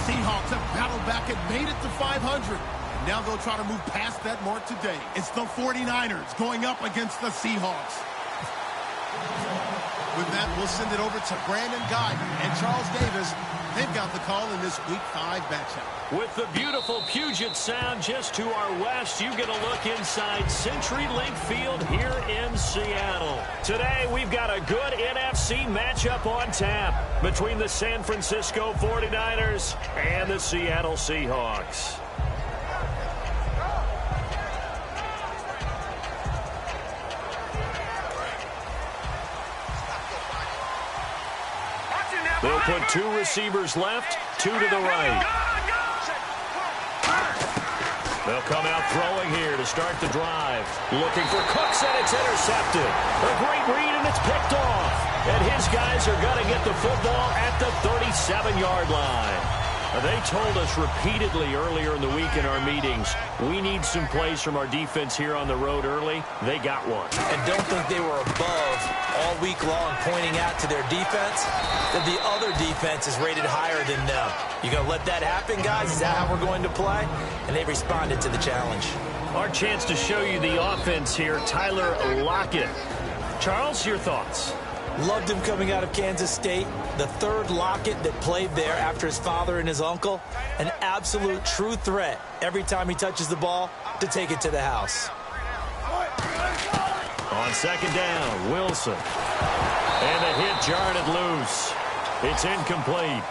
Seahawks have battled back and made it to 500. And now they'll try to move past that mark today. It's the 49ers going up against the Seahawks. With that, we'll send it over to Brandon Guy and Charles Davis. They've got the call in this Week 5 matchup. With the beautiful Puget Sound just to our west, you get a look inside CenturyLink Field here in Seattle. Today, we've got a good NFC matchup on tap between the San Francisco 49ers and the Seattle Seahawks. They'll put 2 receivers left, 2 to the right. They'll come out throwing here to start the drive. Looking for Cooks, and it's intercepted. A great read, and it's picked off. And his guys are going to get the football at the 37-yard line. They told us repeatedly earlier in the week in our meetings, we need some plays from our defense here on the road early. They got one. And don't think they were above all week long pointing out to their defense that the other defense is rated higher than them. You going to let that happen, guys? Is that how we're going to play? And they responded to the challenge. Our chance to show you the offense here, Tyler Lockett. Charles, your thoughts? Loved him coming out of Kansas State. The third Lockett that played there after his father and his uncle. An absolute true threat every time he touches the ball to take it to the house. On second down, Wilson. And the hit jarred it loose. It's incomplete.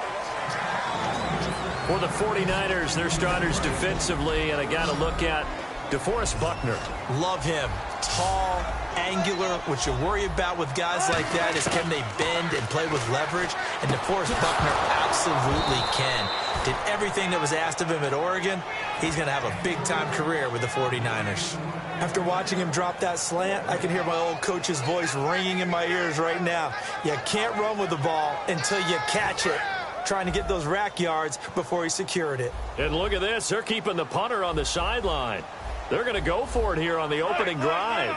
For the 49ers, their starters defensively, and I got to look at DeForest Buckner. Love him. Tall, angular. What you worry about with guys like that is can they bend and play with leverage? And DeForest Buckner absolutely can. Did everything that was asked of him at Oregon. He's going to have a big-time career with the 49ers. After watching him drop that slant, I can hear my old coach's voice ringing in my ears right now. You can't run with the ball until you catch it. Trying to get those rack yards before he secured it. And look at this. They're keeping the punter on the sideline. They're going to go for it here on the opening drive.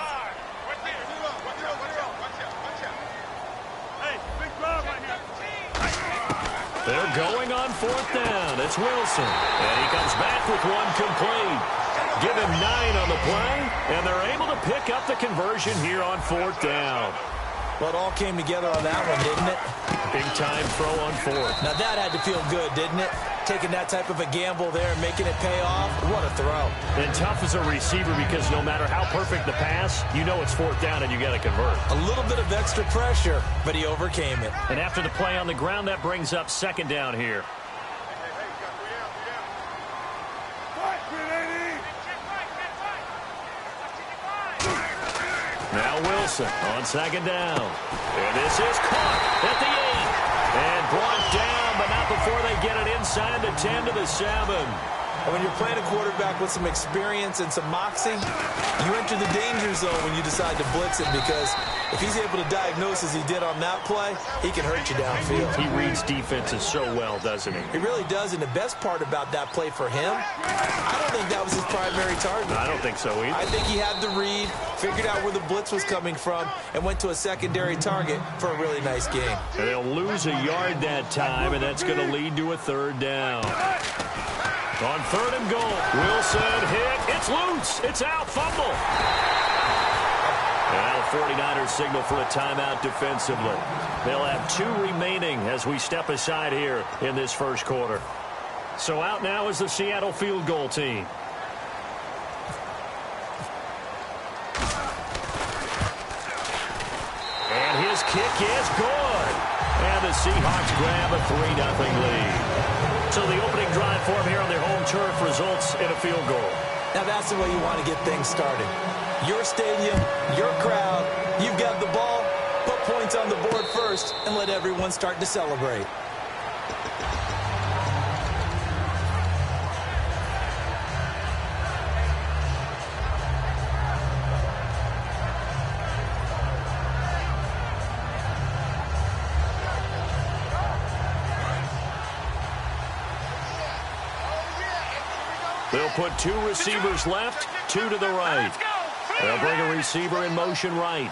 They're going on 4th down. It's Wilson. And he comes back with one complete. Give him 9 on the play, and they're able to pick up the conversion here on 4th down. Well, it all came together on that one, didn't it? Big-time throw on 4th. Now, that had to feel good, didn't it? Taking that type of a gamble there and making it pay off. What a throw. And tough as a receiver because no matter how perfect the pass, you know it's 4th down and you got to convert. A little bit of extra pressure, but he overcame it. And after the play on the ground, that brings up 2nd down here. Now Wilson on 2nd down. And this is caught at the 8. And brought down, but not before they get it inside the 10 to the 7. And when you're playing a quarterback with some experience and some moxie, you enter the danger zone when you decide to blitz him, because if he's able to diagnose as he did on that play, he can hurt you downfield. He reads defenses so well, doesn't he? He really does, and the best part about that play for him, I don't think that was his primary target. I don't think so either. I think he had the read, figured out where the blitz was coming from, and went to a secondary target for a really nice game. And they'll lose a yard that time, and that's going to lead to a 3rd down. On 3rd and goal, Wilson hit. It's loose. It's out. Fumble. Now the 49ers signal for a timeout defensively. They'll have 2 remaining as we step aside here in this first quarter. So out now is the Seattle field goal team. And his kick is good. And the Seahawks grab a 3-0 lead. So the opening drive for him here on their home turf results in a field goal. Now that's the way you want to get things started. Your stadium, your crowd, you've got the ball, put points on the board first, and let everyone start to celebrate. They'll put 2 receivers left, 2 to the right. They'll bring a receiver in motion right.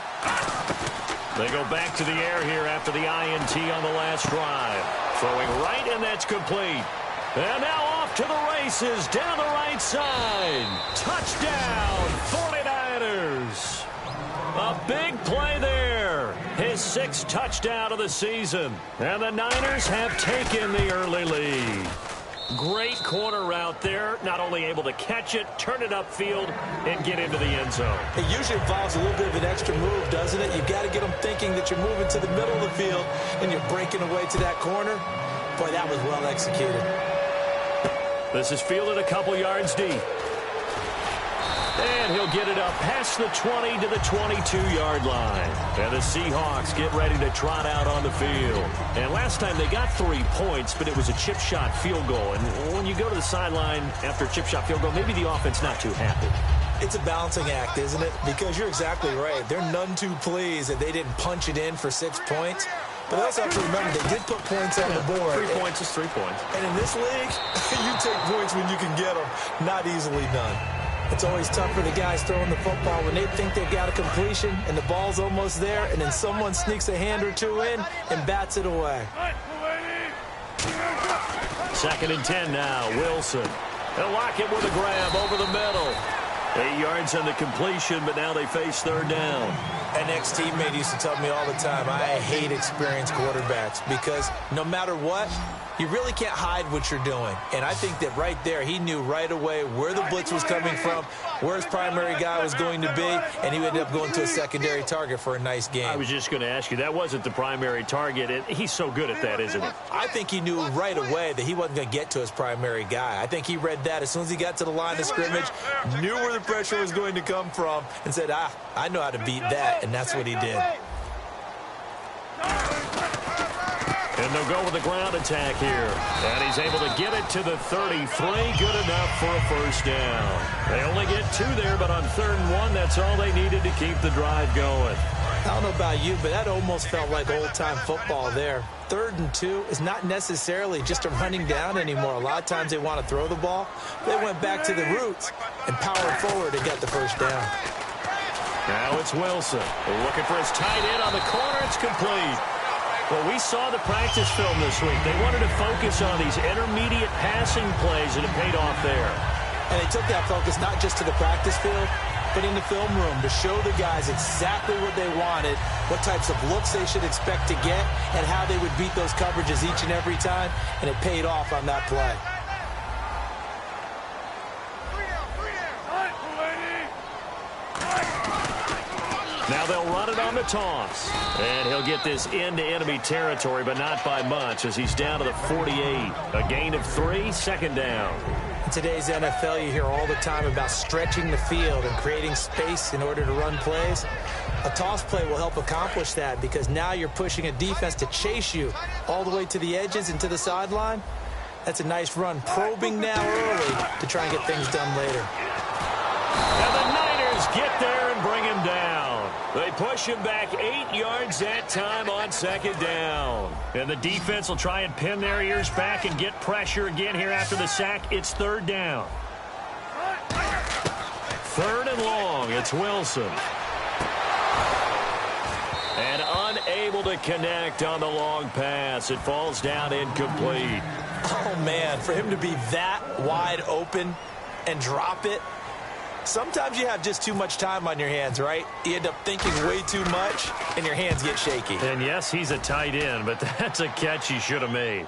They go back to the air here after the INT on the last drive. Throwing right, and that's complete. And now off to the races down the right side. Touchdown, 49ers. A big play there. His 6th touchdown of the season. And the Niners have taken the early lead. Great corner route there. Not only able to catch it, turn it upfield, and get into the end zone. It usually involves a little bit of an extra move, doesn't it? You've got to get them thinking that you're moving to the middle of the field and you're breaking away to that corner. Boy, that was well executed. This is fielded a couple yards deep. And he'll get it up past the 20 to the 22-yard line. And the Seahawks get ready to trot out on the field. And last time they got 3 points, but it was a chip shot field goal. And when you go to the sideline after a chip shot field goal, maybe the offense not too happy. It's a balancing act, isn't it? Because you're exactly right. They're none too pleased that they didn't punch it in for 6 points. But I also have to remember they did put points on the board. 3 points is 3 points. And in this league, you take points when you can get them. Not easily done. It's always tough for the guys throwing the football when they think they've got a completion and the ball's almost there, and then someone sneaks a hand or two in and bats it away. 2nd and 10 now. Wilson. They'll lock it with a grab over the middle. 8 yards on the completion, but now they face 3rd down. An ex-teammate used to tell me all the time, I hate experienced quarterbacks because no matter what, you really can't hide what you're doing. And I think that right there, he knew right away where the blitz was coming from, where his primary guy was going to be, and he ended up going to a secondary target for a nice game. I was just going to ask you, that wasn't the primary target. He's so good at that, isn't he? I think he knew right away that he wasn't going to get to his primary guy. I think he read that as soon as he got to the line of scrimmage, knew where the pressure was going to come from, and said, I know how to beat that, and that's what he did. And they'll go with the ground attack here. And he's able to get it to the 33. Good enough for a 1st down. They only get 2 there, but on 3rd and 1, that's all they needed to keep the drive going. I don't know about you, but that almost felt like old-time football there. 3rd and 2 is not necessarily just a running down anymore. A lot of times they want to throw the ball. They went back to the roots and powered forward and got the 1st down. Now it's Wilson. Looking for his tight end on the corner. It's complete. Well, we saw the practice film this week. They wanted to focus on these intermediate passing plays, and it paid off there. And they took that focus not just to the practice field, but in the film room to show the guys exactly what they wanted, what types of looks they should expect to get, and how they would beat those coverages each and every time, and it paid off on that play. Now they'll run it on the toss. And he'll get this into enemy territory, but not by much as he's down to the 48. A gain of 3, 2nd down. In today's NFL, you hear all the time about stretching the field and creating space in order to run plays. A toss play will help accomplish that because now you're pushing a defense to chase you all the way to the edges and to the sideline. That's a nice run, probing now early to try and get things done later. And the Niners get there and bring him down. They push him back 8 yards that time on 2nd down. And the defense will try and pin their ears back and get pressure again here after the sack. It's 3rd down. 3rd and long. It's Wilson. And unable to connect on the long pass. It falls down incomplete. Oh, man, for him to be that wide open and drop it. Sometimes you have just too much time on your hands, right? You end up thinking way too much, and your hands get shaky. And yes, he's a tight end, but that's a catch he should have made.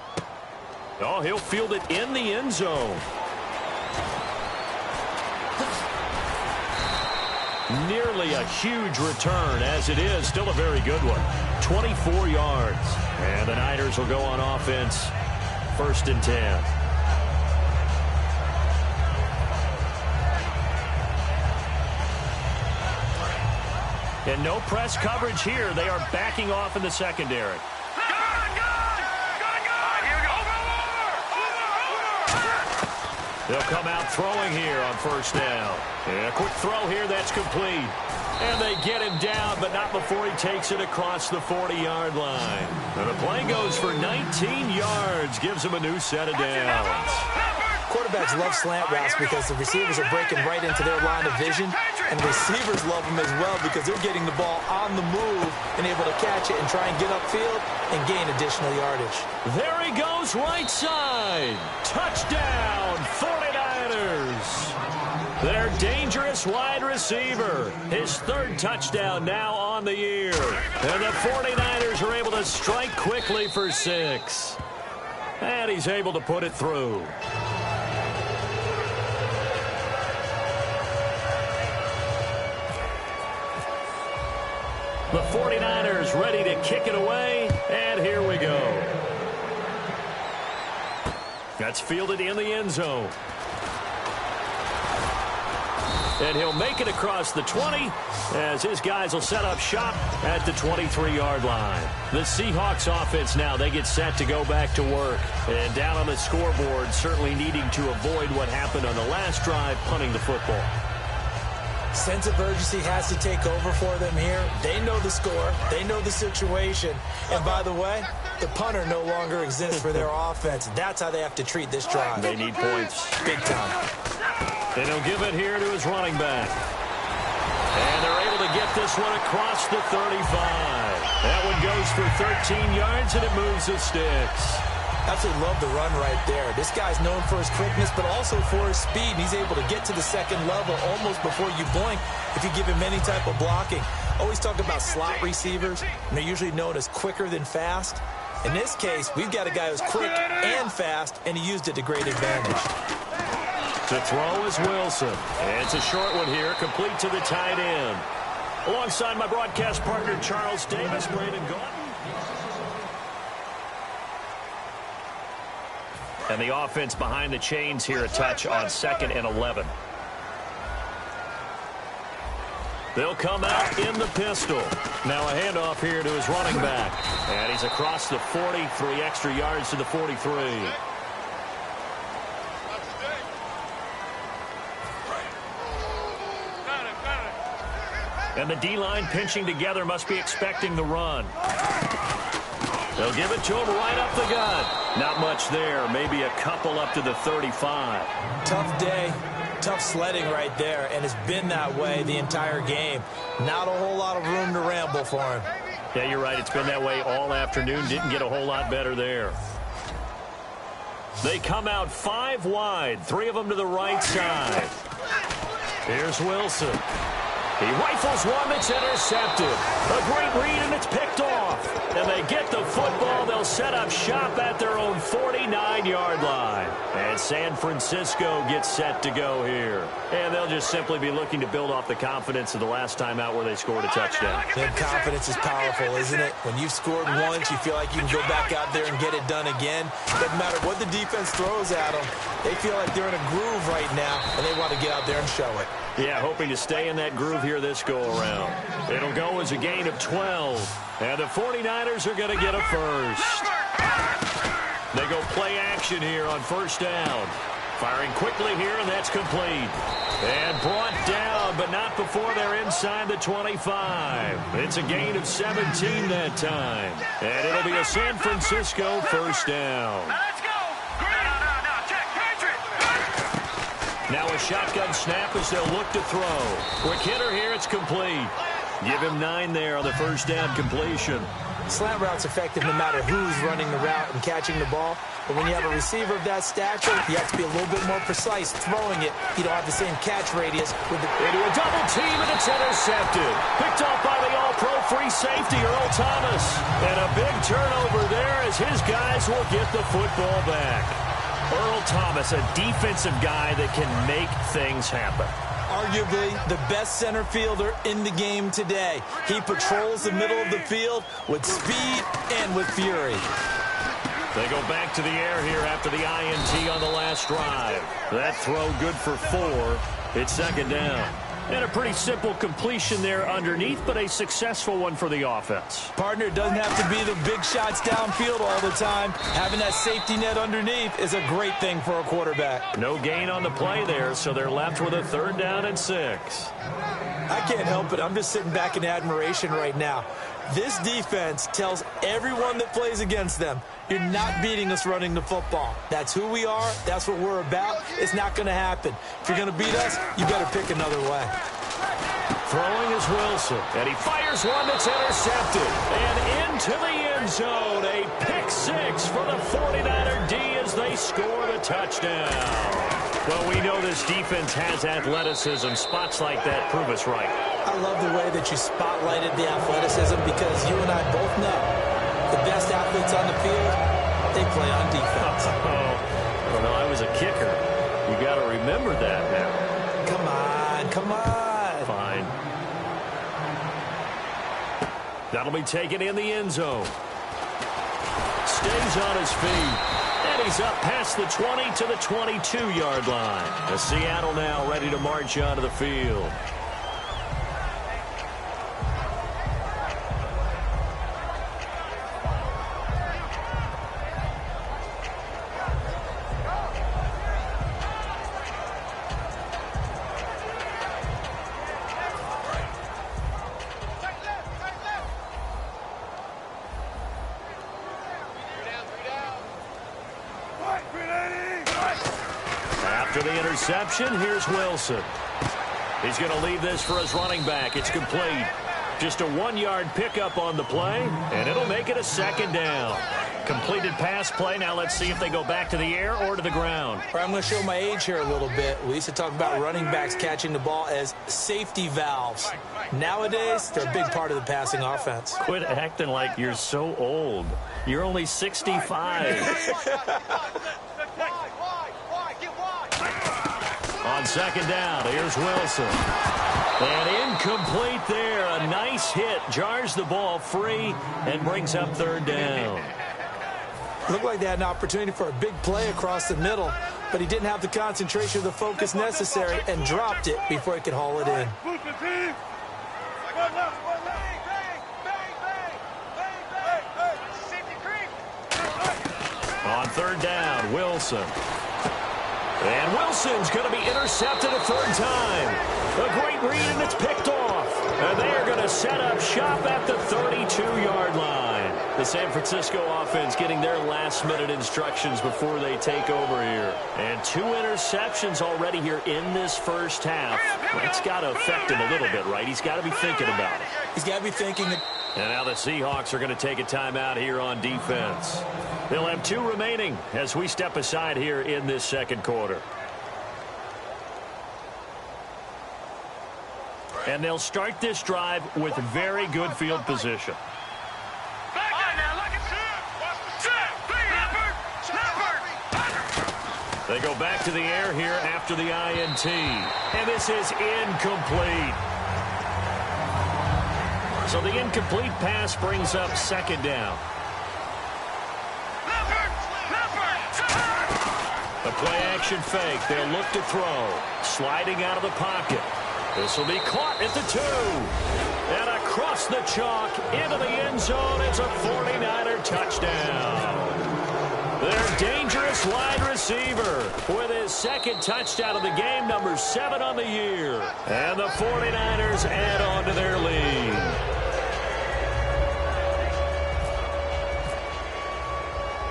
Oh, he'll field it in the end zone. Nearly a huge return, as it is. Still a very good one. 24 yards. And the Niners will go on offense. 1st and 10. And no press coverage here. They are backing off in the secondary. They'll come out throwing here on 1st down. And a quick throw here, that's complete. And they get him down, but not before he takes it across the 40-yard line. And the play goes for 19 yards, gives him a new set of downs. Quarterbacks love slant routes because the receivers are breaking right into their line of vision, and receivers love them as well because they're getting the ball on the move and able to catch it and try and get upfield and gain additional yardage. There he goes, right side. Touchdown, 49ers. Their dangerous wide receiver. His third touchdown now on the year. And the 49ers are able to strike quickly for 6. And he's able to put it through. The 49ers ready to kick it away, and here we go. That's fielded in the end zone. And he'll make it across the 20 as his guys will set up shop at the 23-yard line. The Seahawks offense now, they get set to go back to work. And down on the scoreboard, certainly needing to avoid what happened on the last drive, punting the football. Sense of urgency has to take over for them here. They know the score. They know the situation. And by the way, the punter no longer exists for their offense. That's how they have to treat this drive. They need points. Big time. And he'll give it here to his running back. And they're able to get this one across the 35. That one goes for 13 yards, and it moves the sticks. Absolutely love the run right there. This guy's known for his quickness, but also for his speed. And he's able to get to the second level almost before you blink if you give him any type of blocking. Always talk about slot receivers, and they're usually known as quicker than fast. In this case, we've got a guy who's quick and fast, and he used it to great advantage. To throw is Wilson. And it's a short one here, complete to the tight end. Alongside my broadcast partner, Charles Davis, Brandon Gaunt. And the offense behind the chains here, a touch on 2nd and 11. They'll come out in the pistol. Now a handoff here to his running back. And he's across the 40, 3 extra yards to the 43. And the D-line pinching together, must be expecting the run. They'll give it to him right up the gut. Not much there. Maybe a couple up to the 35. Tough day. Tough sledding right there, and it's been that way the entire game. Not a whole lot of room to ramble for him. Yeah, you're right. It's been that way all afternoon. Didn't get a whole lot better there. They come out 5 wide. 3 of them to the right side. Here's Wilson. He rifles one that's intercepted. A great read, and it's picked off. And they get the football. They'll set up shop at their own 49-yard line. And San Francisco gets set to go here. And they'll just simply be looking to build off the confidence of the last time out where they scored a touchdown. That confidence is powerful, isn't it? When you've scored once, you feel like you can go back out there and get it done again. Doesn't matter what the defense throws at them. They feel like they're in a groove right now, and they want to get out there and show it. Yeah, hoping to stay in that groove here this go-around. It'll go as a gain of 12. And the 49ers are going to get a first. They go play action here on first down. Firing quickly here, and that's complete. And brought down, but not before they're inside the 25. It's a gain of 17 that time. And it'll be a San Francisco first down. Now a shotgun snap as they'll look to throw. Quick hitter here, it's complete. Give him 9 there on the first down completion. Slant route's effective no matter who's running the route and catching the ball. But when you have a receiver of that stature, you have to be a little bit more precise throwing it. You don't have the same catch radius. Into a double team, and it's intercepted. Picked off by the all-pro free safety, Earl Thomas. And a big turnover there as his guys will get the football back. Earl Thomas, a defensive guy that can make things happen. Arguably the best center fielder in the game today. He patrols the middle of the field with speed and with fury. They go back to the air here after the INT on the last drive. That throw good for 4. It's second down. And a pretty simple completion there underneath, but a successful one for the offense. Partner, doesn't have to be the big shots downfield all the time. Having that safety net underneath is a great thing for a quarterback. No gain on the play there, so they're left with a 3rd down and 6. I can't help it. I'm just sitting back in admiration right now. This defense tells everyone that plays against them, you're not beating us running the football. That's who we are. That's what we're about. It's not going to happen. If you're going to beat us, you better pick another way. Throwing is Wilson, and he fires one that's intercepted. And into the end zone, a pick six for the 49er D as they score the touchdown. Well, we know this defense has athleticism. Spots like that prove us right. I love the way that you spotlighted the athleticism because you and I both know the best athletes on the field, they play on defense. Oh, no, I was a kicker. You got to remember that now. Come on, come on. Fine. That'll be taken in the end zone. Stays on his feet. And he's up past the 20 to the 22-yard line. Seattle now ready to march onto the field. After the interception, here's Wilson. He's going to leave this for his running back. It's complete. Just a 1-yard pickup on the play, and it'll make it a second down. Completed pass play. Now let's see if they go back to the air or to the ground. I'm going to show my age here a little bit. We used to talk about running backs catching the ball as safety valves. Nowadays, they're a big part of the passing offense. Quit acting like you're so old. You're only 65. On second down, here's Wilson. And incomplete there. A nice hit. Jars the ball free and brings up third down. Looked like they had an opportunity for a big play across the middle, but he didn't have the concentration or the focus necessary and dropped it before he could haul it in. On third down, Wilson. And Wilson's going to be intercepted a third time. A great read, and it's picked off. And they are going to set up shop at the 32-yard line. The San Francisco offense getting their last-minute instructions before they take over here. And 2 interceptions already here in this first half. That's got to affect him a little bit, right? He's got to be thinking about it. He's got to be thinking. And now the Seahawks are going to take a timeout here on defense. They'll have 2 remaining as we step aside here in this second quarter. And they'll start this drive with very good field position. They go back to the air here after the INT. And this is incomplete. So the incomplete pass brings up second down. A play-action fake. They'll look to throw. Sliding out of the pocket. This will be caught at the 2. And across the chalk into the end zone. It's a 49er touchdown. Their dangerous wide receiver with his second touchdown of the game, number 7 on the year. And the 49ers add on to their lead.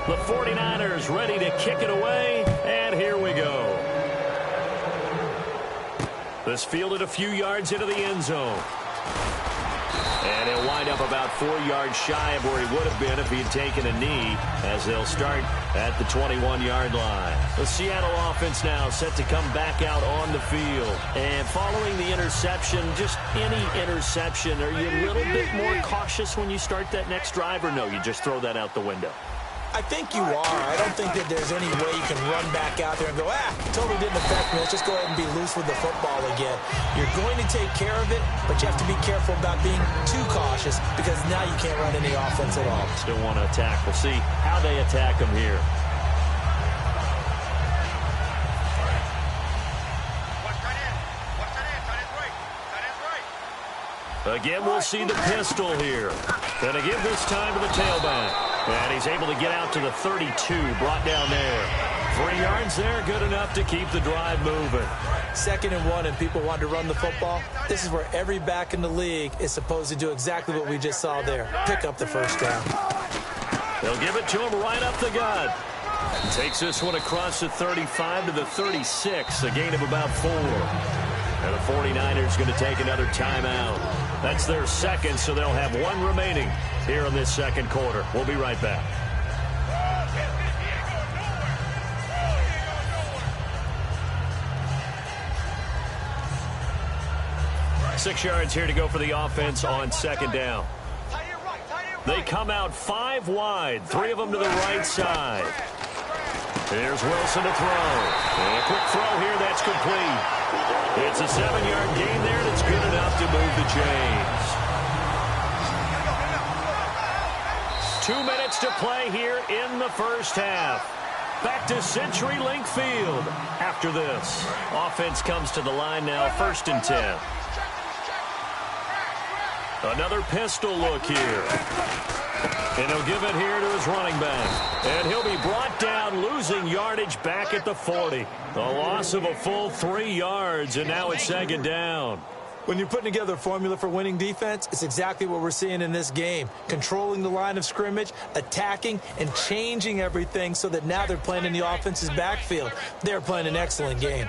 The 49ers ready to kick it away, and here we go. This fielded a few yards into the end zone. And he'll wind up about 4 yards shy of where he would have been if he had taken a knee, as they'll start at the 21-yard line. The Seattle offense now set to come back out on the field. And following the interception, just any interception, are you a little bit more cautious when you start that next drive, or no, you just throw that out the window? I think you are. I don't think that there's any way you can run back out there and go, totally didn't affect me. Let's just go ahead and be loose with the football again. You're going to take care of it, but you have to be careful about being too cautious because now you can't run any offense at all. Still want to attack. We'll see how they attack them here. Again, we'll see the pistol here. Gonna give this time to the tailback. And he's able to get out to the 32, brought down there. 3 yards there, good enough to keep the drive moving. 2nd and 1, and people want to run the football. This is where every back in the league is supposed to do exactly what we just saw there. Pick up the first down. They'll give it to him right up the gut. Takes this one across the 35 to the 36, a gain of about 4. And the 49ers going to take another timeout. That's their second, so they'll have 1 remaining here in this second quarter. We'll be right back. 6 yards here to go for the offense on 2nd down. They come out 5 wide, 3 of them to the right side. Here's Wilson to throw. And a quick throw here, that's complete. It's a 7-yard gain there, and it's good enough to move the chains. 2 minutes to play here in the first half. Back to CenturyLink Field after this. Offense comes to the line now, 1st and 10. Another pistol look here. And he'll give it here to his running back. And he'll be brought down, losing yardage back at the 40. A loss of a full 3 yards, and now it's 2nd down. When you're putting together a formula for winning defense, it's exactly what we're seeing in this game. Controlling the line of scrimmage, attacking, and changing everything so that now they're playing in the offense's backfield. They're playing an excellent game.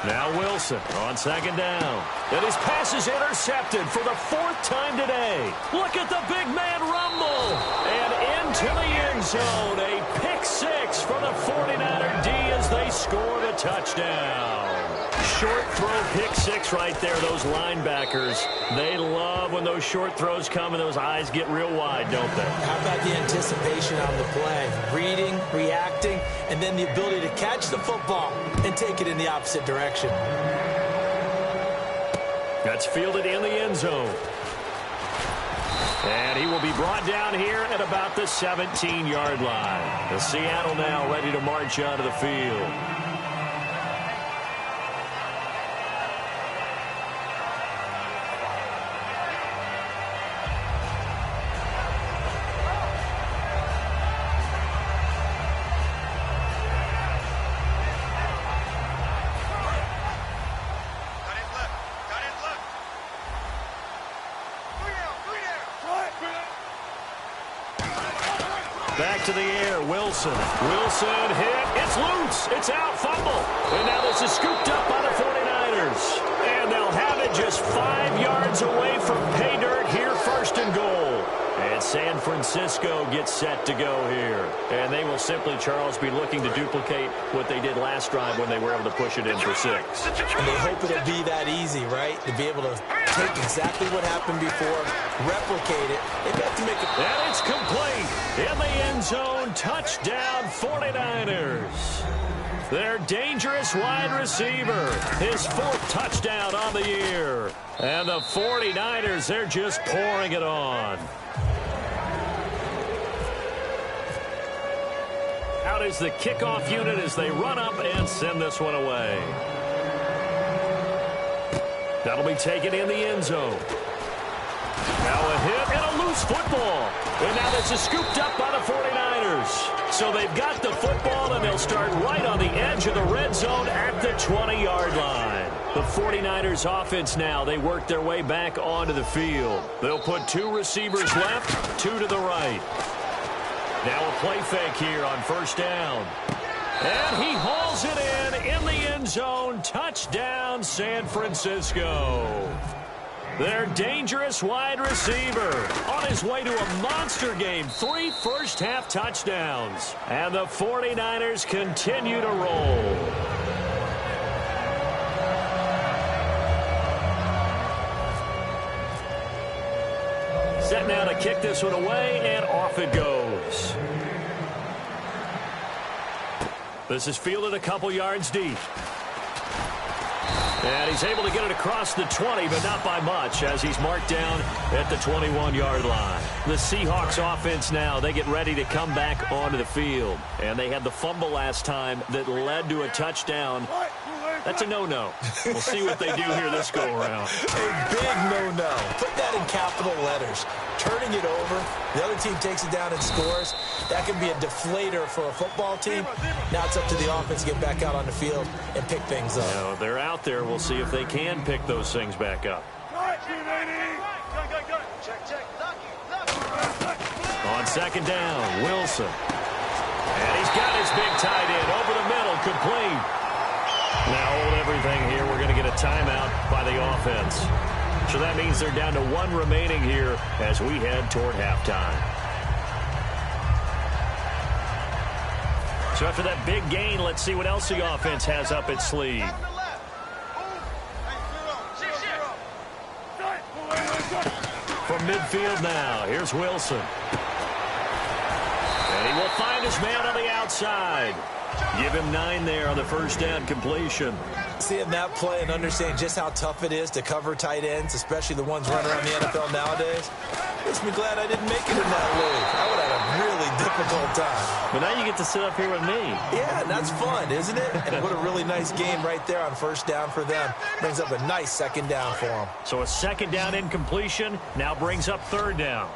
Now Wilson on 2nd down. And his pass is intercepted for the 4th time today. Look at the big man rumble. And into the end zone. A pick 6 for the 49er D as they score the touchdown. Short throw pick 6 right there. Those linebackers, they love when those short throws come and those eyes get real wide, don't they? How about the anticipation on the play? Reading, reacting, and then the ability to catch the football and take it in the opposite direction. That's fielded in the end zone. And he will be brought down here at about the 17-yard line. The Seattle now ready to march onto the field. Back to the air, Wilson. Wilson hit. It's loose. It's out. Fumble. And now this is scooped up by the 49ers. And they'll have it just 5 yards away from pay dirt here, 1st and goal. And San Francisco gets set to go here. And they will simply, Charles, be looking to duplicate what they did last drive when they were able to push it in for 6. And they hope it'll be that easy, right? To be able to take exactly what happened before, replicate it. They've got to make it. And it's complete. In the end zone, touchdown 49ers. Their dangerous wide receiver, his 4th touchdown on the year. And the 49ers, they're just pouring it on. Out is the kickoff unit as they run up and send this one away. That'll be taken in the end zone. Now a hit and a loose football. And now this is scooped up by the 49ers. So they've got the football, and they'll start right on the edge of the red zone at the 20-yard line. The 49ers offense now, they work their way back onto the field. They'll put 2 receivers left, 2 to the right. Now a play fake here on 1st down. And he hauls it in the end zone. Touchdown, San Francisco. Their dangerous wide receiver on his way to a monster game. 3 first-half touchdowns. And the 49ers continue to roll. Set now to kick this one away, and off it goes. This is fielded a couple yards deep. And he's able to get it across the 20, but not by much, as he's marked down at the 21-yard line. The Seahawks offense now, they get ready to come back onto the field. And they had the fumble last time that led to a touchdown. That's a no-no. We'll see what they do here this go-around. A big no-no. Put that in capital letters. turning it over. The other team takes it down and scores. That can be a deflator for a football team. Now it's up to the offense to get back out on the field and pick things up. Now, they're out there. We'll see if they can pick those things back up. On second down, Wilson. And he's got his big tight end over the middle, complete. Now hold everything here. We're going to get a timeout by the offense. So that means they're down to 1 remaining here as we head toward halftime. So after that big gain, let's see what else the offense has up its sleeve. From midfield now, here's Wilson. And he will find his man on the outside. Give him 9 there on the first down completion. Seeing that play and understanding just how tough it is to cover tight ends, especially the ones running around the NFL nowadays, makes me glad I didn't make it in that league. I would have had a really difficult time. But now you get to sit up here with me. Yeah, and that's fun, isn't it? And what a really nice game right there on first down for them. Brings up a nice second down for them. So a second down incompletion now brings up third down.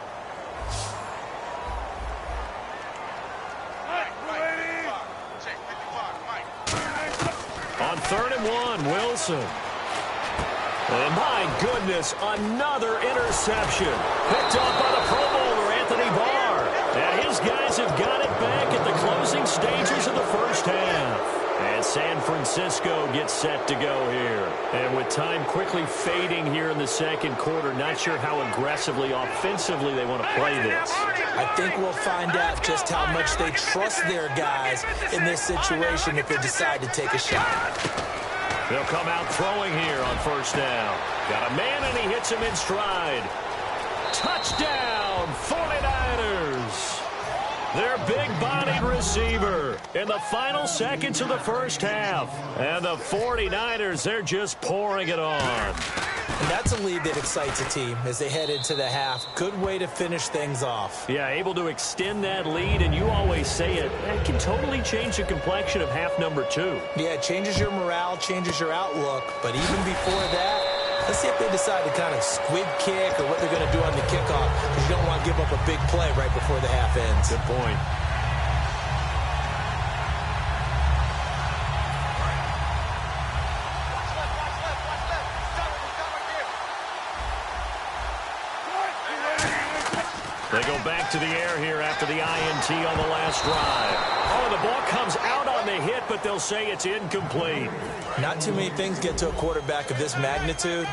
On 3rd and 1, Wilson. And my goodness, another interception. Picked off by the Pro Bowler, Anthony Barr. And his guys have got it back at the closing stages of the first half. And San Francisco gets set to go here. And with time quickly fading here in the second quarter, not sure how aggressively, offensively they want to play this. I think we'll find out just how much they trust their guys in this situation if they decide to take a shot. They'll come out throwing here on first down. Got a man, and he hits him in stride. Touchdown, 49ers. Their big-bodied receiver in the final seconds of the first half. And the 49ers, they're just pouring it on. And that's a lead that excites a team as they head into the half. Good way to finish things off. Yeah, able to extend that lead, and you always say it, that can totally change the complexion of half number 2. Yeah, it changes your morale, changes your outlook. But even before that, let's see if they decide to kind of squib kick or what they're going to do on the kickoff, because you don't want to give up a big play right before the half ends. Good point. They go back to the air here after the INT on the last drive. Oh, the ball comes out on the hit, but they'll say it's incomplete. Not too many things get to a quarterback of this magnitude,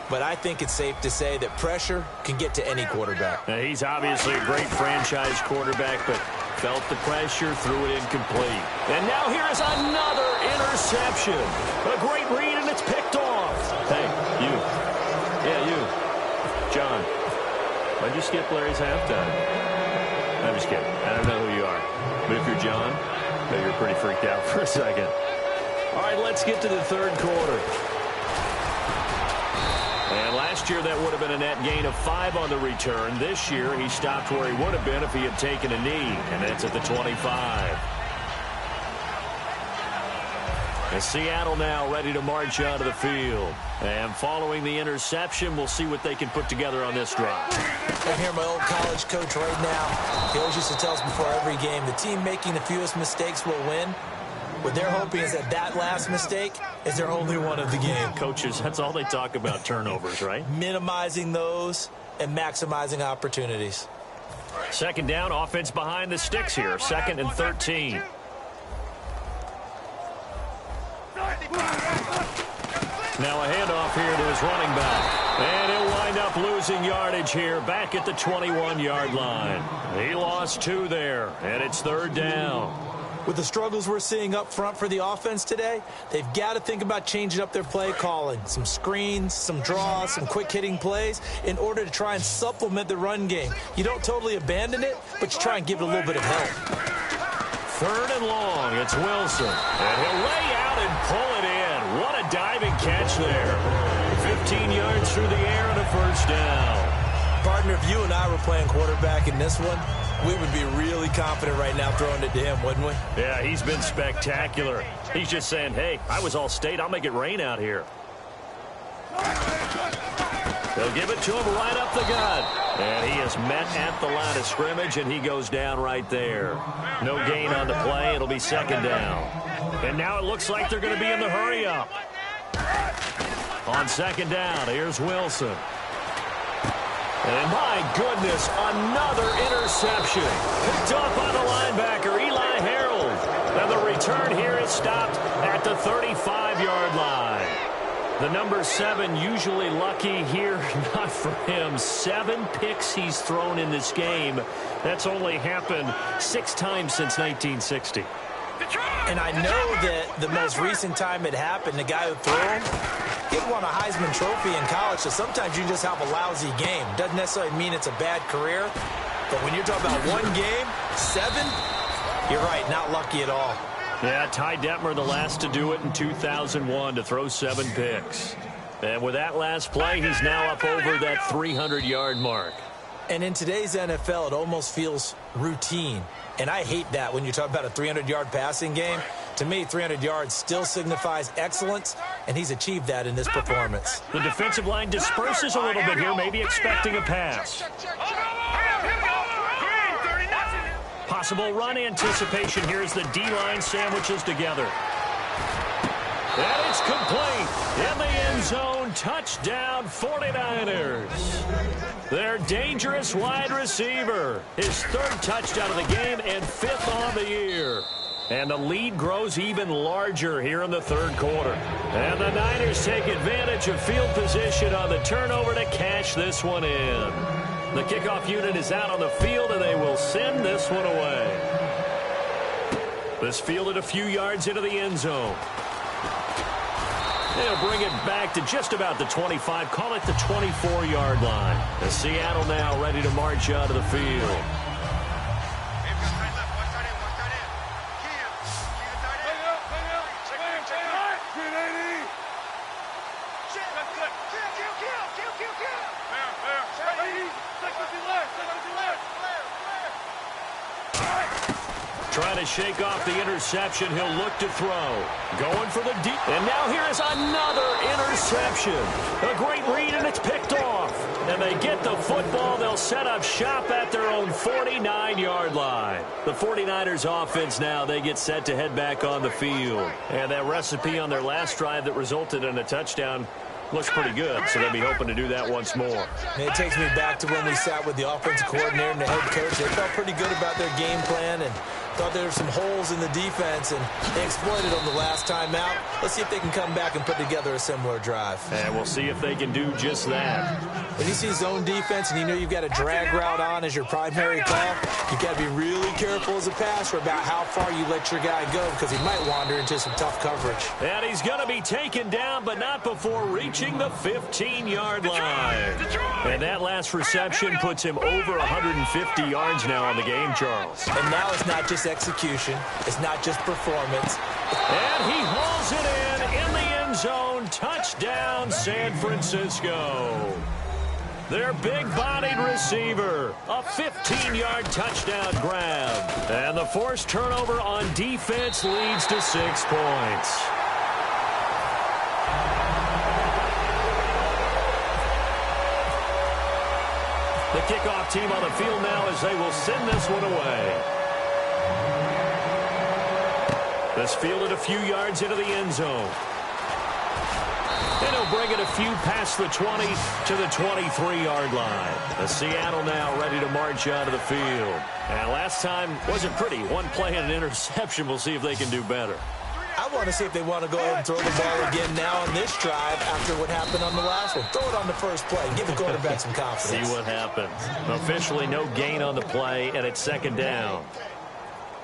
but I think it's safe to say that pressure can get to any quarterback. Now, he's obviously a great franchise quarterback, but felt the pressure, threw it incomplete. And now here is another interception. A great read, and it's picked off. Hey, you. Yeah, you. John. Why'd you skip Larry's halftime? I'm just kidding. I don't know who you are. But if you're John, maybe you're pretty freaked out for a second. All right, let's get to the third quarter. And last year, that would have been a net gain of 5 on the return. This year, he stopped where he would have been if he had taken a knee, and that's at the 25. And Seattle now ready to march out of the field. And following the interception, we'll see what they can put together on this drive. I hear my old college coach right now. He always used to tell us before every game, the team making the fewest mistakes will win. What they're hoping is that last mistake is their only one of the game. Coaches, that's all they talk about, turnovers, right? Minimizing those and maximizing opportunities. Second down, offense behind the sticks here. 2nd and 13. Now a handoff here to his running back. And he'll wind up losing yardage here back at the 21-yard line. He lost 2 there, and it's 3rd down. With the struggles we're seeing up front for the offense today, they've got to think about changing up their play calling. Some screens, some draws, some quick-hitting plays in order to try and supplement the run game. You don't totally abandon it, but you try and give it a little bit of help. 3rd and long, it's Wilson. And he'll lay out and pull it in. What a diving catch there. 15 yards through the air and a first down. Partner, if you and I were playing quarterback in this one, we would be really confident right now throwing it to him, wouldn't we? Yeah, he's been spectacular. He's just saying, hey, I was all state. I'll make it rain out here. They'll give it to him right up the gut. And he is met at the line of scrimmage, and he goes down right there. No gain on the play. It'll be second down. And now it looks like they're going to be in the hurry-up. On second down, here's Wilson. And my goodness, another interception. Picked up on the linebacker, Eli Harold. And the return here is stopped at the 35-yard line. The number 7 usually lucky here, not for him. 7 picks he's thrown in this game. That's only happened 6 times since 1960. And I know that the most recent time it happened, the guy who threw him, he won a Heisman Trophy in college, so sometimes you just have a lousy game. Doesn't necessarily mean it's a bad career, but when you're talking about one game, 7, you're right, not lucky at all. Yeah, Ty Detmer, the last to do it in 2001, to throw 7 picks. And with that last play, he's now up over that 300-yard mark. And in today's NFL, it almost feels routine. And I hate that when you talk about a 300-yard passing game. To me, 300 yards still signifies excellence, and he's achieved that in this performance. The defensive line disperses a little bit here, maybe expecting a pass. Possible run anticipation here as the D-line sandwiches together. And it's complete. In the end zone, touchdown 49ers. Their dangerous wide receiver. His 3rd touchdown of the game and 5th on the year. And the lead grows even larger here in the 3rd quarter. And the Niners take advantage of field position on the turnover to cash this one in. The kickoff unit is out on the field, and they will send this one away. This fielded a few yards into the end zone. They'll bring it back to just about the 25, call it the 24-yard line. As Seattle now ready to march out of the field. Trying to shake off the interception. He'll look to throw. Going for the deep. And now here is another interception. A great read, and it's picked off. And they get the football. They'll set up shop at their own 49-yard line. The 49ers offense now, they get set to head back on the field. And that recipe on their last drive that resulted in a touchdown looks pretty good, so they'll be hoping to do that once more. And it takes me back to when we sat with the offensive coordinator and the head coach. They felt pretty good about their game plan and thought there were some holes in the defense, and they exploited them the last time out. Let's see if they can come back and put together a similar drive. And we'll see if they can do just that. When you see zone defense and you know you've got a drag route on as your primary call, you've got to be really careful as a passer about how far you let your guy go because he might wander into some tough coverage. And he's going to be taken down, but not before reaching the 15-yard line. And that last reception puts him over 150 yards now on the game, Charles. And now it's not just execution. It's not just performance. And he hauls it in the end zone. Touchdown, San Francisco. Their big-bodied receiver. A 15-yard touchdown grab. And the forced turnover on defense leads to 6 points. The kickoff team on the field now as they will send this one away. This fielded a few yards into the end zone. And he'll bring it a few past the 20 to the 23-yard line. The Seattle now ready to march out of the field. And last time wasn't pretty. One play and an interception. We'll see if they can do better. I want to see if they want to go ahead and throw the ball again now on this drive after what happened on the last one. Throw it on the first play. Give the quarterback some confidence. See what happens. Officially no gain on the play, and it's second down.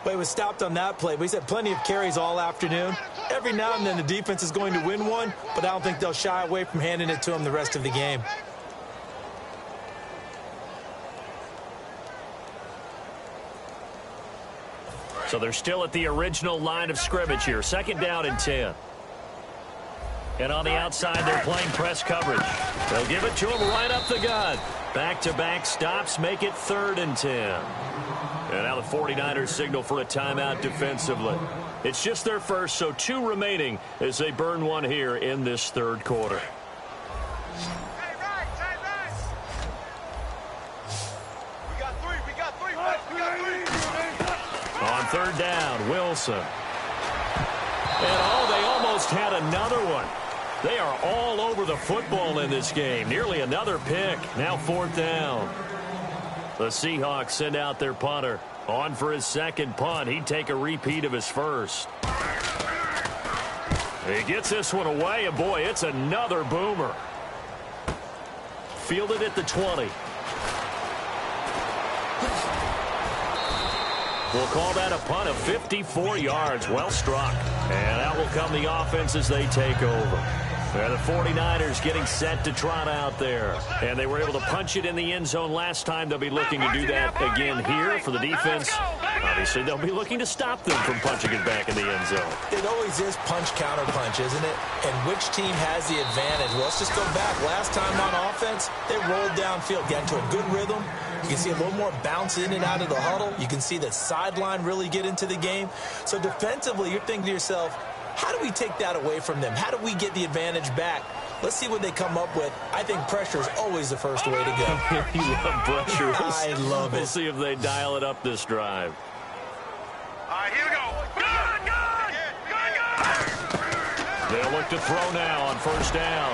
But it was stopped on that play. But he's had plenty of carries all afternoon. Every now and then the defense is going to win one, but I don't think they'll shy away from handing it to him the rest of the game. So they're still at the original line of scrimmage here. Second down and 10. And on the outside, they're playing press coverage. They'll give it to him right up the gut. Back-to-back stops make it 3rd and 10. And now the 49ers signal for a timeout defensively. It's just their first, so 2 remaining as they burn one here in this 3rd quarter. third down, Wilson. And, oh, they almost had another one. They are all over the football in this game. Nearly another pick. Now fourth down. The Seahawks send out their punter. On for his second punt. He'd take a repeat of his first. He gets this one away, and boy, it's another boomer. Fielded at the 20. We'll call that a punt of 54 yards. Well struck. And that will come the offense as they take over. And the 49ers getting set to trot out there. And they were able to punch it in the end zone last time. They'll be looking to do that again here for the defense. Obviously, they'll be looking to stop them from punching it back in the end zone. It always is punch-counter-punch, isn't it? And which team has the advantage? Well, let's just go back. Last time on offense, they rolled downfield, got into a good rhythm. You can see a little more bounce in and out of the huddle. You can see the sideline really get into the game. So defensively, you're thinking to yourself, how do we take that away from them? How do we get the advantage back? Let's see what they come up with. I think pressure is always the first way to go. You love pressure. I love it. We'll see if they dial it up this drive. All right, here we go. Good, good. They'll look to throw now on first down.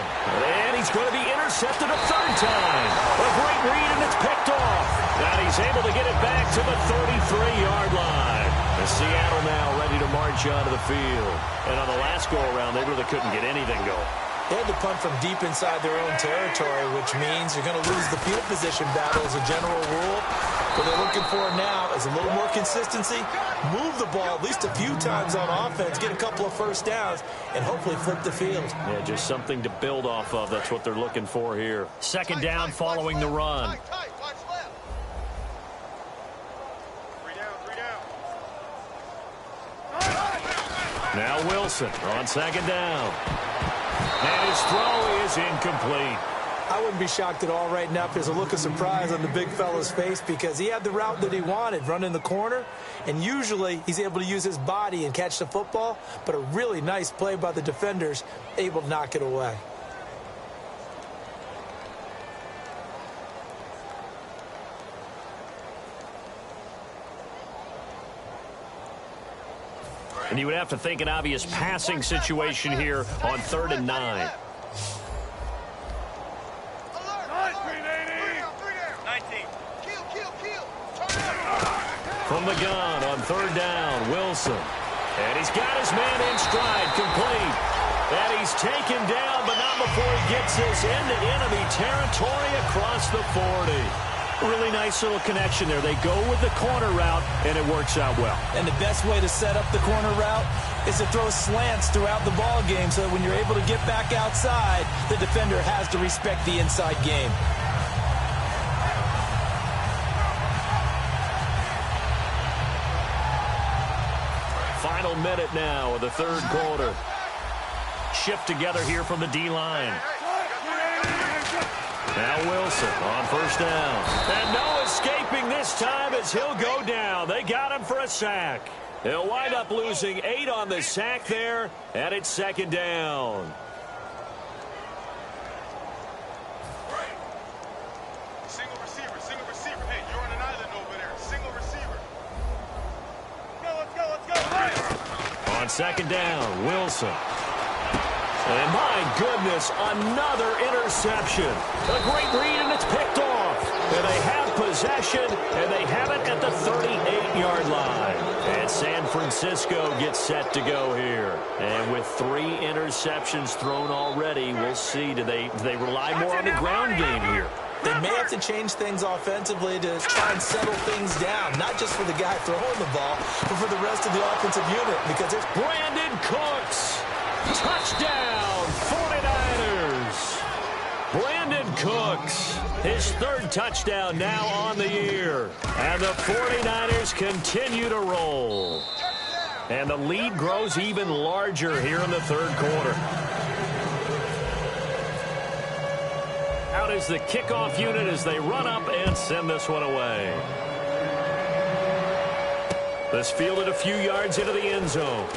And he's going to be intercepted a third time. A great read, and it's picked off. And he's able to get it back to the 33-yard line. And Seattle now ready to march onto the field. And on the last go-around, they really couldn't get anything going. They had to punt from deep inside their own territory, which means you're going to lose the field position battle as a general rule. What they're looking for now is a little more consistency, move the ball at least a few times on offense, get a couple of first downs, and hopefully flip the field. Yeah, just something to build off of. That's what they're looking for here. Second down following the run. Now Wilson on second down. And his throw is incomplete. I wouldn't be shocked at all right now if there's a look of surprise on the big fella's face because he had the route that he wanted, running the corner, and usually he's able to use his body and catch the football, but a really nice play by the defenders, able to knock it away. And you would have to think an obvious passing situation here on 3rd and 9. From the gun on 3rd down, Wilson. And he's got his man in stride, complete. And he's taken down, but not before he gets this into enemy territory across the 40. Really nice little connection there. They go with the corner route, and it works out well. And the best way to set up the corner route is to throw slants throughout the ball game so that when you're able to get back outside, the defender has to respect the inside game. Final minute now of the third quarter. Shift together here from the D-line. Now Wilson on first down. And no escaping this time as he'll go down. They got him for a sack. He'll wind up losing 8 on the sack there, and it's second down. Single receiver. Hey, you're on an island over there. Single receiver. Let's go. On second down, Wilson. And my goodness, another interception. A great read, and it's picked off. And they have possession, and they have it at the 38-yard line. And San Francisco gets set to go here. And with 3 interceptions thrown already, we'll see. Do they rely more on the ground game here? They may have to change things offensively to try and settle things down, not just for the guy throwing the ball, but for the rest of the offensive unit. Because there's Brandon Cooks. Touchdown, 49ers. Brandon Cooks, his 3rd touchdown now on the year. And the 49ers continue to roll. And the lead grows even larger here in the 3rd quarter. Out is the kickoff unit as they run up and send this one away. This fielded a few yards into the end zone.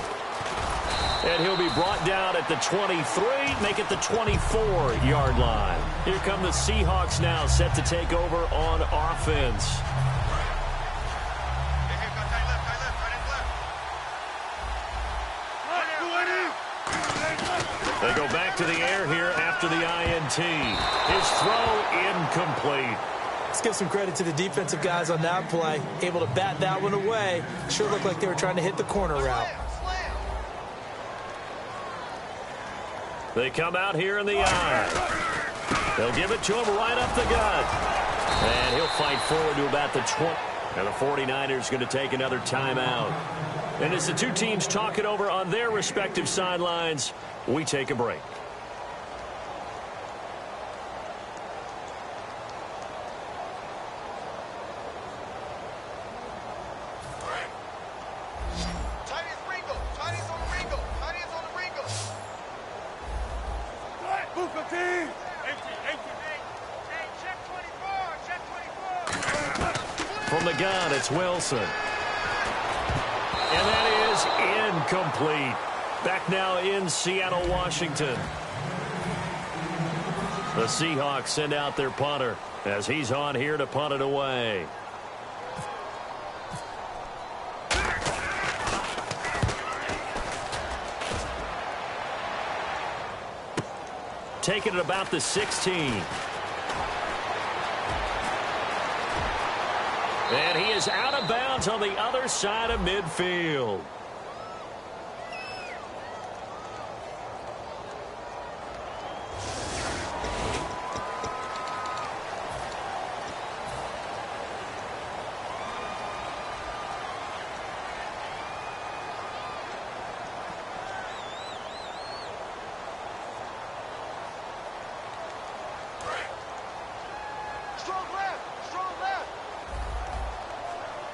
And he'll be brought down at the 23, make it the 24-yard line. Here come the Seahawks now, set to take over on offense. Hey, guy left, right and left. They go back to the air here after the INT. His throw incomplete. Let's give some credit to the defensive guys on that play. Able to bat that one away. Sure looked like they were trying to hit the corner route. They come out here in the eye. They'll give it to him right up the gut. And he'll fight forward to about the 20. And the 49ers going to take another timeout. And as the two teams talk it over on their respective sidelines, we take a break. From the gun, it's Wilson. And that is incomplete. Back now in Seattle, Washington. The Seahawks send out their punter as he's on here to punt it away. Taking it about the 16. And he is out of bounds on the other side of midfield.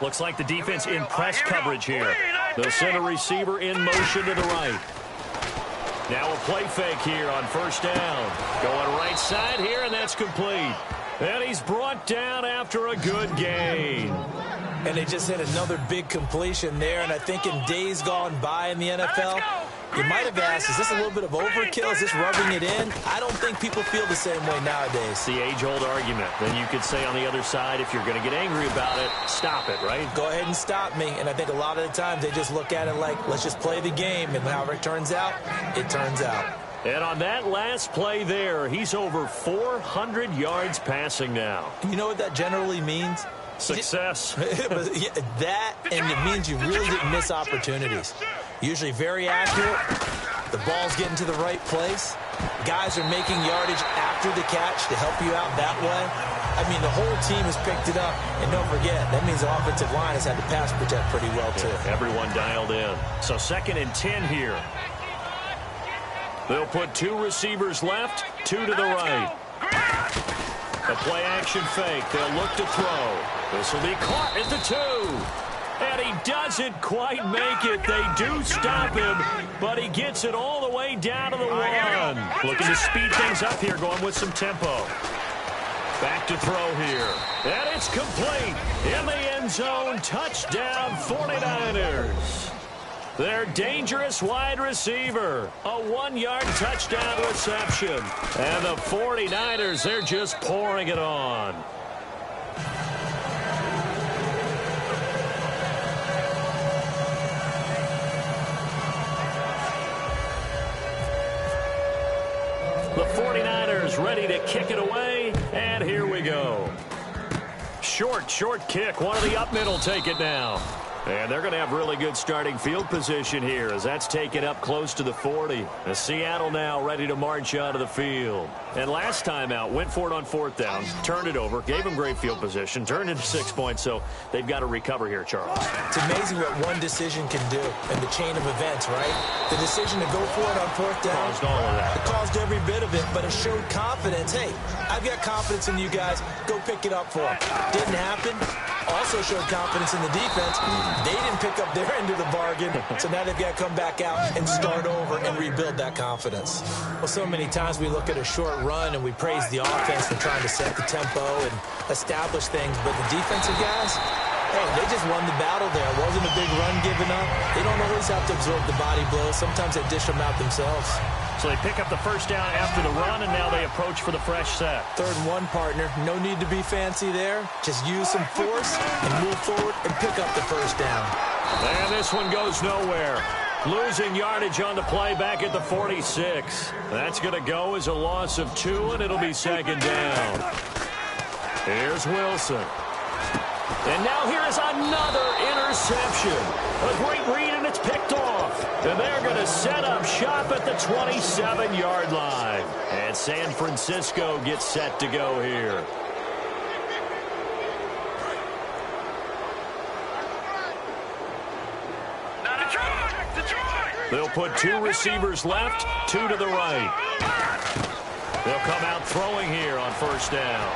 Looks like the defense in press coverage here. They'll send a receiver in motion to the right. Now a play fake here on first down. Going right side here, and that's complete. And he's brought down after a good gain. And they just had another big completion there. And I think in days gone by in the NFL, you might have asked, is this a little bit of overkill? Is this rubbing it in? I don't think people feel the same way nowadays. It's the age-old argument. Then you could say on the other side, if you're going to get angry about it, stop it, right? Go ahead and stop me. And I think a lot of the times they just look at it like, let's just play the game. And however it turns out, it turns out. And on that last play there, he's over 400 yards passing now. You know what that generally means? Success. That, and it means you really didn't miss opportunities. Usually very accurate. The ball's getting to the right place. Guys are making yardage after the catch to help you out that way. I mean, the whole team has picked it up. And don't forget, that means the offensive line has had to pass protect pretty well, too. Yeah, everyone dialed in. So 2nd and 10 here. They'll put 2 receivers left, 2 to the right. A play-action fake. They'll look to throw. This will be caught at the 2. And he doesn't quite make it. They do stop him, but he gets it all the way down to the 1. Looking to speed things up here, going with some tempo. Back to throw here. And it's complete. In the end zone, touchdown 49ers. Their dangerous wide receiver. A 1-yard touchdown reception. And the 49ers, they're just pouring it on. The 49ers ready to kick it away, and here we go. Short kick. One of the up mid will take it now. And they're going to have really good starting field position here as that's taken up close to the 40. And Seattle now ready to march out of the field. And last time out, went for it on 4th down, turned it over, gave them great field position, turned into 6 points, so they've got to recover here, Charles. It's amazing what one decision can do in the chain of events, right? The decision to go for it on 4th down. Caused all of that. It caused every bit of it, but it showed confidence. Hey, I've got confidence in you guys. Go pick it up for them. Didn't happen. Also showed confidence in the defense. They didn't pick up their end of the bargain, so now they've got to come back out and start over and rebuild that confidence. Well, so many times we look at a short run and we praise the offense for trying to set the tempo and establish things, but the defensive guys, hey, they just won the battle there. It wasn't a big run given up. They don't always have to absorb the body blows. Sometimes they dish them out themselves. So they pick up the first down after the run, and now they approach for the fresh set. 3rd and 1, partner. No need to be fancy there. Just use some force and move forward and pick up the first down. And this one goes nowhere. Losing yardage on the play back at the 46. That's going to go as a loss of 2, and it'll be second down. Here's Wilson. And now here is another interception. A great read, and it's picked off. And they're going to set up shop at the 27-yard line. And San Francisco gets set to go here. They'll put 2 receivers left, 2 to the right. They'll come out throwing here on first down.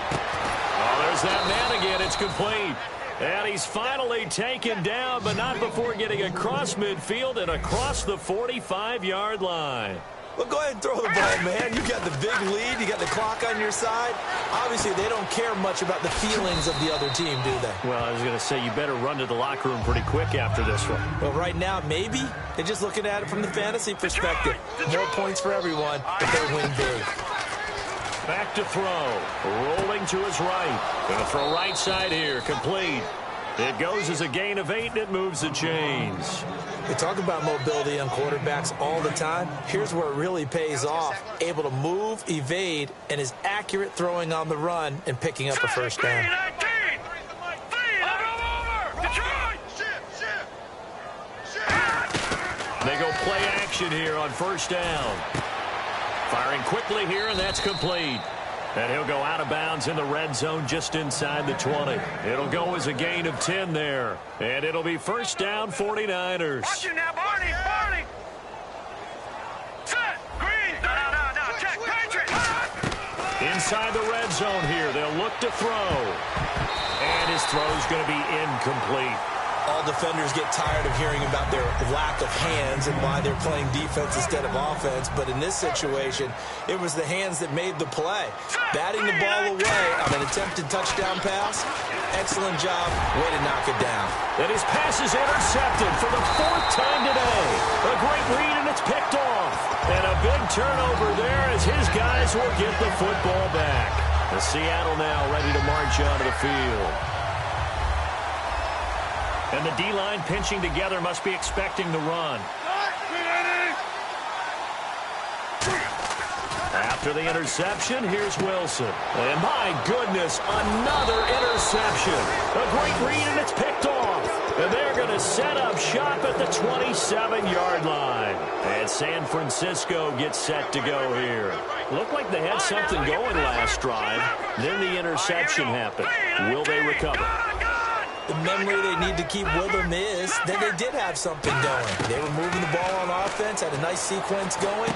Oh, there's that man again. It's complete. And he's finally taken down, but not before getting across midfield and across the 45-yard line. Well, go ahead and throw the ball, man. You got the big lead. You got the clock on your side. Obviously, they don't care much about the feelings of the other team, do they? Well, I was going to say you better run to the locker room pretty quick after this one. Well, right now, maybe. They're just looking at it from the fantasy perspective. More points for everyone if they win big. Back to throw. Rolling to his right. Going to throw right side here. Complete. It goes as a gain of 8, and it moves the chains. We talk about mobility on quarterbacks all the time. Here's where it really pays off. Able to move, evade, and is accurate throwing on the run and picking up a first down. They go play action here on first down. Firing quickly here, and that's complete. And he'll go out of bounds in the red zone just inside the 20. It'll go as a gain of 10 there. And it'll be first down 49ers. Watch it now, Barney, Barney. Set, green. No. Check, Patriot. Inside the red zone here. They'll look to throw. And his throw's going to be incomplete. All defenders get tired of hearing about their lack of hands and why they're playing defense instead of offense. But in this situation, it was the hands that made the play. Batting the ball away on an attempted touchdown pass. Excellent job. Way to knock it down. And his pass is intercepted for the 4th time today. A great read, and it's picked off. And a big turnover there as his guys will get the football back. The Seattle now ready to march onto the field. And the D-line pinching together must be expecting the run. After the interception, here's Wilson. And my goodness, another interception. A great read, and it's picked off. And they're going to set up shop at the 27-yard line. And San Francisco gets set to go here. Looked like they had something going last drive. Then the interception happened. Will they recover? The memory they need to keep with them is that they did have something going. They were moving the ball on offense, had a nice sequence going.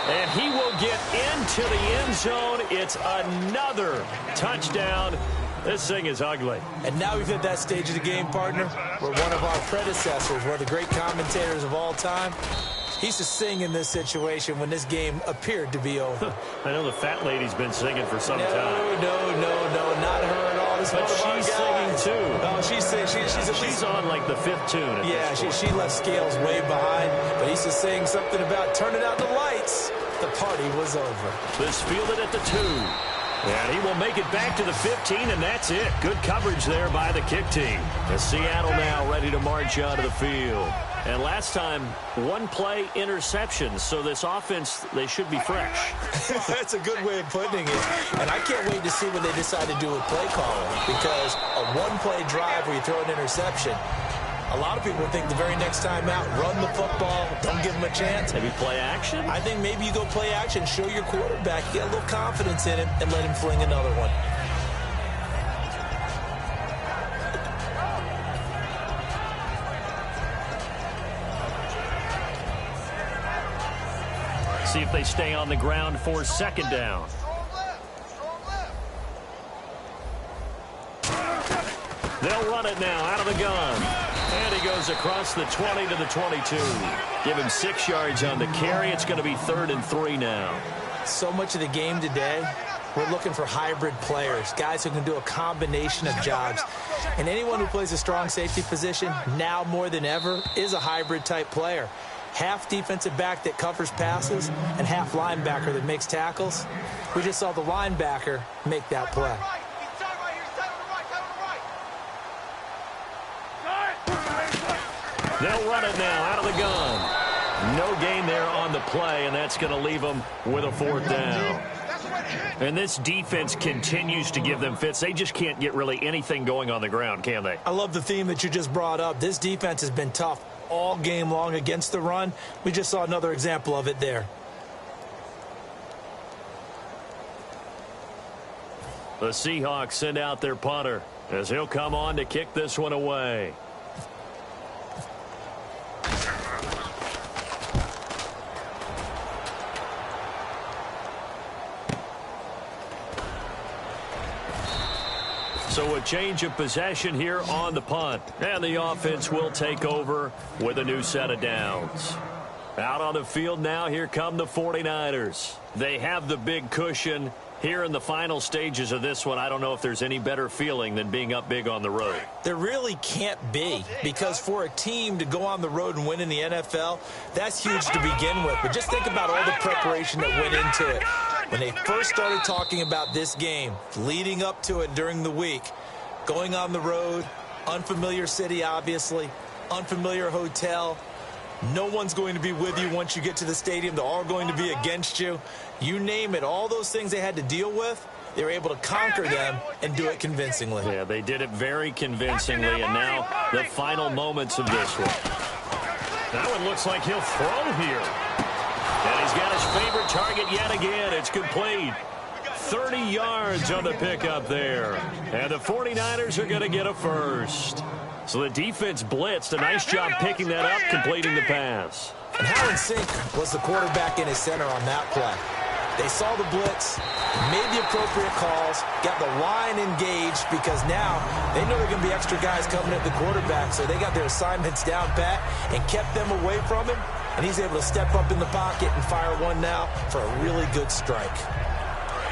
And he will get into the end zone. It's another touchdown. This thing is ugly. And now we've hit that stage of the game, partner, where one of our predecessors, one of the great commentators of all time, he used to sing in this situation when this game appeared to be over. I know the fat lady's been singing for some time. No, not her at all. This but she's singing too. Oh, she's on like the 5th tune. Yeah, she left Scales way behind. But he used to sing something about turning out the lights. The party was over. This fielded at the 2. And he will make it back to the 15, and that's it. Good coverage there by the kick team. And Seattle now ready to march onto the field. And last time, 1-play interception. So this offense, they should be fresh. That's a good way of putting it. And I can't wait to see what they decide to do with play calling. Because a 1-play drive where you throw an interception, a lot of people think the very next time out, run the football, don't give them a chance. Maybe play action? I think maybe you go play action, show your quarterback, get a little confidence in him, and let him fling another one. See if they stay on the ground for second down. They'll run it now out of the gun. And he goes across the 20 to the 22. Give him 6 yards on the carry. It's going to be 3rd and 3 now. So much of the game today, we're looking for hybrid players, guys who can do a combination of jobs. And anyone who plays a strong safety position, now more than ever, is a hybrid type player. Half defensive back that covers passes and half linebacker that makes tackles. We just saw the linebacker make that play. They'll run it now out of the gun. No gain there on the play, and that's going to leave them with a 4th down. And this defense continues to give them fits. They just can't get really anything going on the ground, can they? I love the theme that you just brought up. This defense has been tough all game long against the run. We just saw another example of it there. The Seahawks send out their punter as he'll come on to kick this one away. So a change of possession here on the punt. And the offense will take over with a new set of downs. Out on the field now, here come the 49ers. They have the big cushion. Here in the final stages of this one, I don't know if there's any better feeling than being up big on the road. There really can't be, because for a team to go on the road and win in the NFL, that's huge to begin with. But just think about all the preparation that went into it. When they first started talking about this game, leading up to it during the week, going on the road, unfamiliar city, obviously, unfamiliar hotel. No one's going to be with you once you get to the stadium. They're all going to be against you. You name it, all those things they had to deal with, they were able to conquer them and do it convincingly. Yeah, they did it very convincingly, and now the final moments of this one. That one looks like he'll throw here. And he's got his favorite target yet again. It's complete. 30 yards on the pickup there. And the 49ers are going to get a first. So the defense blitzed. A nice job picking that up, completing the pass. And how in sync was the quarterback in his center on that play? They saw the blitz, made the appropriate calls, got the line engaged, because now they know there are going to be extra guys coming at the quarterback, so they got their assignments down pat and kept them away from him, and he's able to step up in the pocket and fire one now for a really good strike.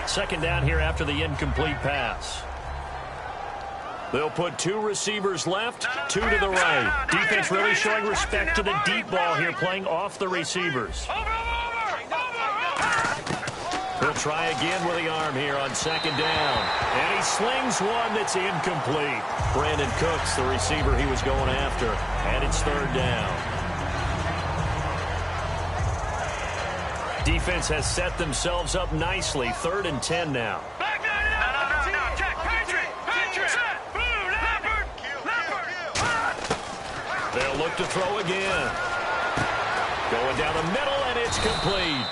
2nd down here after the incomplete pass. They'll put 2 receivers left, 2 to the right. Defense really showing respect to the deep ball here, playing off the receivers. He'll try again with the arm here on 2nd down. And he slings one that's incomplete. Brandon Cooks, the receiver he was going after, and it's 3rd down. Defense has set themselves up nicely. 3rd and 10 now. They'll look to throw again. Going down the middle, and it's complete.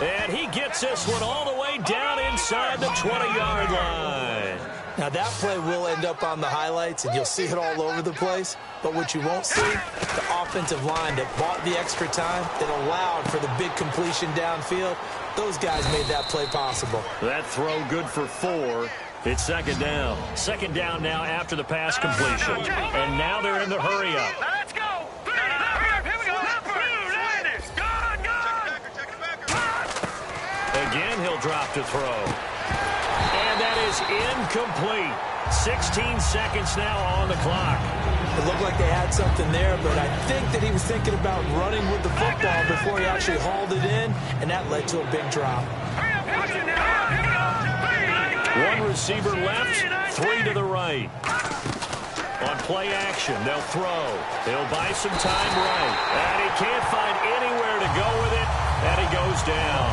And he gets this one all the way down inside the 20-yard line. Now, that play will end up on the highlights, and you'll see it all over the place. But what you won't see, the offensive line that bought the extra time, that allowed for the big completion downfield, those guys made that play possible. That throw good for 4. It's 2nd down. 2nd down now after the pass completion. And now they're in the hurry-up. Let's go. Here we go. Again, he'll drop to throw. And that is incomplete. 16 seconds now on the clock. It looked like they had something there, but I think that he was thinking about running with the football before he actually hauled it in, and that led to a big drop. 1 receiver left, 3 to the right. On play action, they'll throw. They'll buy some time right. And he can't find anywhere to go with it, and he goes down.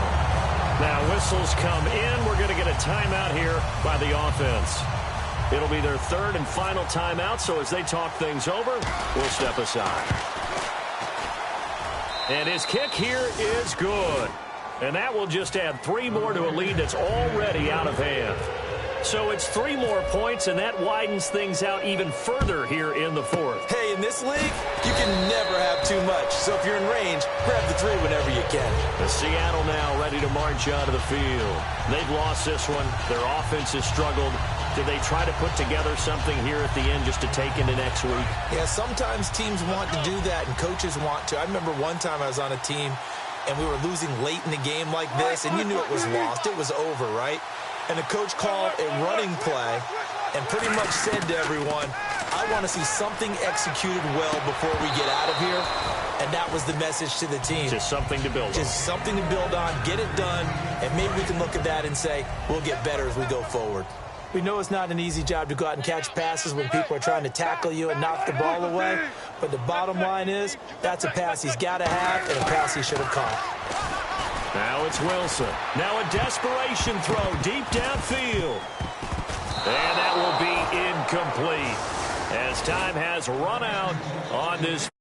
Now whistles come in. We're going to get a timeout here by the offense. It'll be their 3rd and final timeout, so as they talk things over, we'll step aside. And his kick here is good. And that will just add 3 more to a lead that's already out of hand. So it's 3 more points, and that widens things out even further here in the 4th. Hey, in this league, you can never have too much. So if you're in range, grab the 3 whenever you can. The Seattle now ready to march onto the field. They've lost this one. Their offense has struggled. Did they try to put together something here at the end just to take into next week? Yeah, sometimes teams want to do that, and coaches want to. I remember one time I was on a team, and we were losing late in the game like this, and you knew it was lost. It was over, right? And the coach called a running play and pretty much said to everyone, I want to see something executed well before we get out of here. And that was the message to the team. Just something to build on. Just something to build on, get it done, and maybe we can look at that and say, we'll get better as we go forward. We know it's not an easy job to go out and catch passes when people are trying to tackle you and knock the ball away. But the bottom line is, that's a pass he's got to have and a pass he should have caught. Now it's Wilson. Now a desperation throw deep downfield. And that will be incomplete as time has run out on this